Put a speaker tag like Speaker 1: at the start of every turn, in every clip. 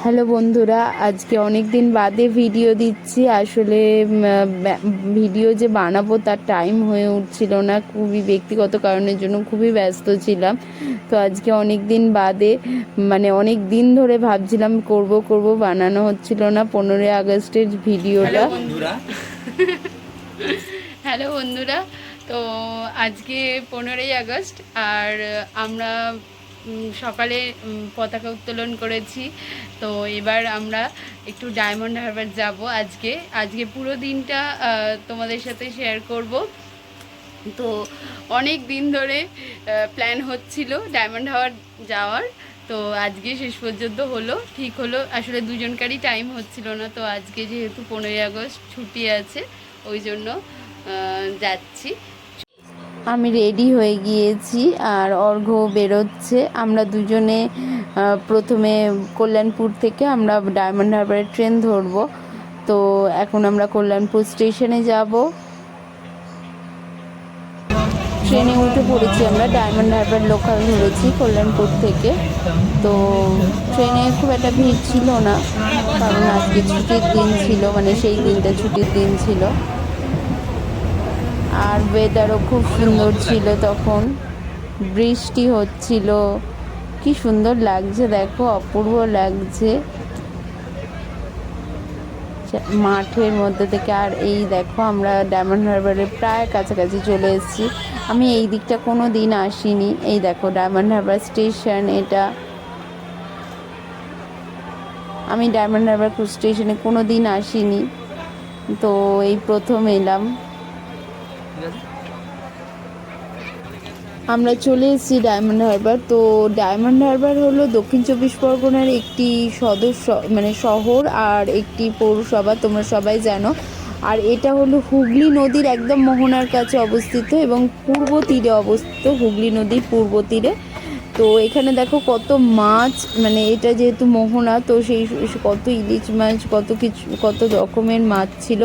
Speaker 1: Hello বন্ধুরা, আজকে অনেক দিন বাদে ভিডিও দিচ্ছি। আসলে ভিডিও যে বানাবো তার টাইম হয়ে উঠছিল না, খুবই ব্যক্তিগত কারণের জন্য খুবই ব্যস্ত ছিলাম। তো আজকে অনেক দিন বাদে, অনেক দিন ধরে ভাবছিলাম করব বানানো হচ্ছিল না 15ই আগস্টের ভিডিওটা। হ্যালো বন্ধুরা, তো আজকে 15ই আগস্ট আর আমরা সকালে পতাকা উত্তোলন করেছি। তো এবার আমরা একটু ডায়মন্ড হারবার যাব। আজকে পুরো দিনটা তোমাদের সাথে শেয়ার করব। তো অনেক দিন ধরে প্ল্যান হচ্ছিল ডায়মন্ড হারবার যাওয়ার, তো আজকে শেষ পর্যন্ত ঠিক হলো। আসলে দুজনকারই টাইম হচ্ছিল না, তো আজকে যেহেতু 15ই আগস্ট ছুটি আছে ওই জন্য যাচ্ছি। আমি রেডি হয়ে গিয়েছি আর অর্ঘ্য বেরোচ্ছে। আমরা দুজনে প্রথমে কল্যাণপুর থেকে আমরা ডায়মন্ড হারবারের ট্রেন ধরবো। তো এখন আমরা কল্যাণপুর স্টেশনে যাব। ট্রেনে উঠে পড়েছি, আমরা ডায়মন্ড হারবার লোকাল ধরেছি কল্যাণপুর থেকে। তো ট্রেনে খুব একটা ভিড় ছিল না, কারণ আজকে ছুটির দিন ছিল, সেই দিনটা ছুটির দিন ছিল। আর ওয়েদারও খুব সুন্দর ছিল, তখন বৃষ্টি হচ্ছিল। কি সুন্দর লাগছে, দেখো অপূর্ব লাগছে মাঠের মধ্যে থেকে। আর এই দেখো আমরা ডায়মন্ড হারবারের প্রায় কাছাকাছি চলে এসেছি। আমি এই দিকটা কোনো দিন আসিনি। এই দেখো ডায়মন্ড হারবার স্টেশন, এটা আমি ডায়মন্ড হারবার স্টেশনে কোনো দিন আসিনি, তো এই প্রথম এলাম। আমরা চলে এসেছি ডায়মন্ড হারবার। তো ডায়মন্ড হারবার হলো দক্ষিণ চব্বিশ পরগনার একটি শহর আর একটি পৌরসভা, তোমরা সবাই জানো। আর এটা হলো হুগলি নদীর একদম মোহনার কাছে অবস্থিত এবং পূর্ব তীরে অবস্থিত, হুগলি নদীর পূর্ব তীরে। তো এখানে দেখো কত মাছ, এটা যেহেতু মোহনা, তো সেই কত ইলিশ মাছ, কত রকমের মাছ ছিল।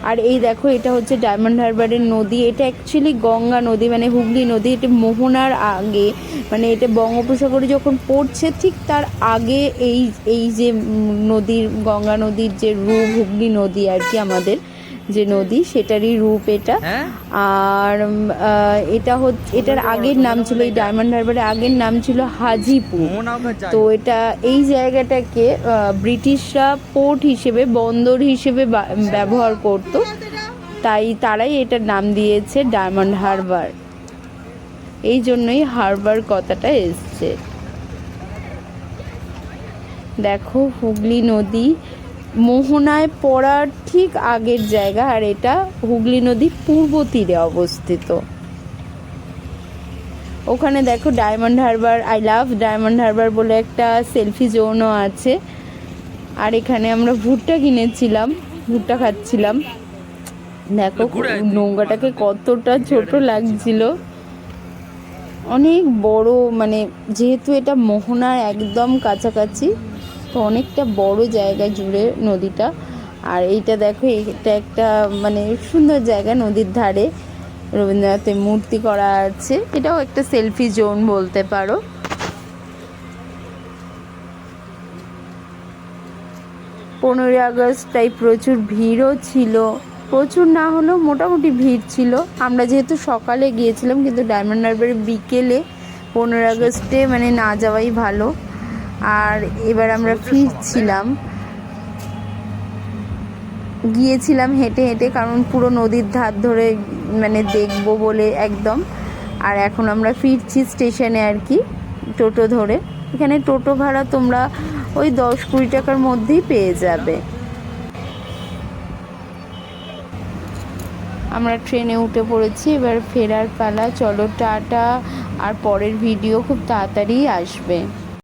Speaker 1: আর এই দেখো এটা হচ্ছে ডায়মন্ড হারবারের নদী। এটা অ্যাকচুয়ালি গঙ্গা নদী, হুগলি নদী। এটা মোহনার আগে, এটা বঙ্গোপসাগরে যখন পড়ছে ঠিক তার আগে এই যে নদীর, গঙ্গা নদীর যে রূপ হুগলি নদী আর কি, আমাদের যে নদী সেটারই রূপ এটা। আর এটার আগের নাম ছিল, এই ডায়মন্ড হারবারের আগের নাম ছিল হাজিপুর। তো এটা এই জায়গাটাকে ব্রিটিশরা পোর্ট হিসেবে, বন্দর হিসেবে ব্যবহার করত, তাই তারাই এটার নাম দিয়েছে ডায়মন্ড হারবার। এই জন্যই হারবার কথাটা এসছে। দেখো হুগলি নদী মোহনায় পড়ার ঠিক আগের জায়গা, আর এটা হুগলি নদী পূর্ব তীরে অবস্থিত। ওখানে দেখো diamond Harbour, I love diamond Harbour বলে একটা সেলফি জোনও আছে। আর এখানে আমরা ভুট্টা কিনেছিলাম, ভুট্টা খাচ্ছিলাম। দেখো নৌকাটাকে কতটা ছোট লাগছিল, অনেক বড়, যেহেতু এটা মোহনার একদম কাছাকাছি, তো অনেকটা বড় জায়গা জুড়ে নদীটা। আর এইটা দেখো, এটা একটা সুন্দর জায়গা, নদীর ধারে রবীন্দ্রনাথের মূর্তি করা আছে। এটাও একটা সেলফি জোন বলতে পারো। 15ই আগস্ট তাই প্রচুর ভিড়ও ছিল, প্রচুর না হলেও মোটামুটি ভিড় ছিল। আমরা যেহেতু সকালে গিয়েছিলাম, কিন্তু ডায়মন্ড হারবারে বিকেলে 15ই আগস্টে না যাওয়াই ভালো। আর এবার আমরা গিয়েছিলাম হেঁটে হেঁটে, কারণ পুরো নদীর ধার ধরে দেখবো বলে একদম। আর এখন আমরা ফিরছি স্টেশনে আর কি, টোটো ধরে। এখানে টোটো ভাড়া তোমরা ওই 10-20 টাকার মধ্যেই পেয়ে যাবে। আমরা ট্রেনে উঠে পড়েছি, এবার ফেরার পালা। চলো টাটা, আর পরের ভিডিও খুব তাড়াতাড়ি আসবে।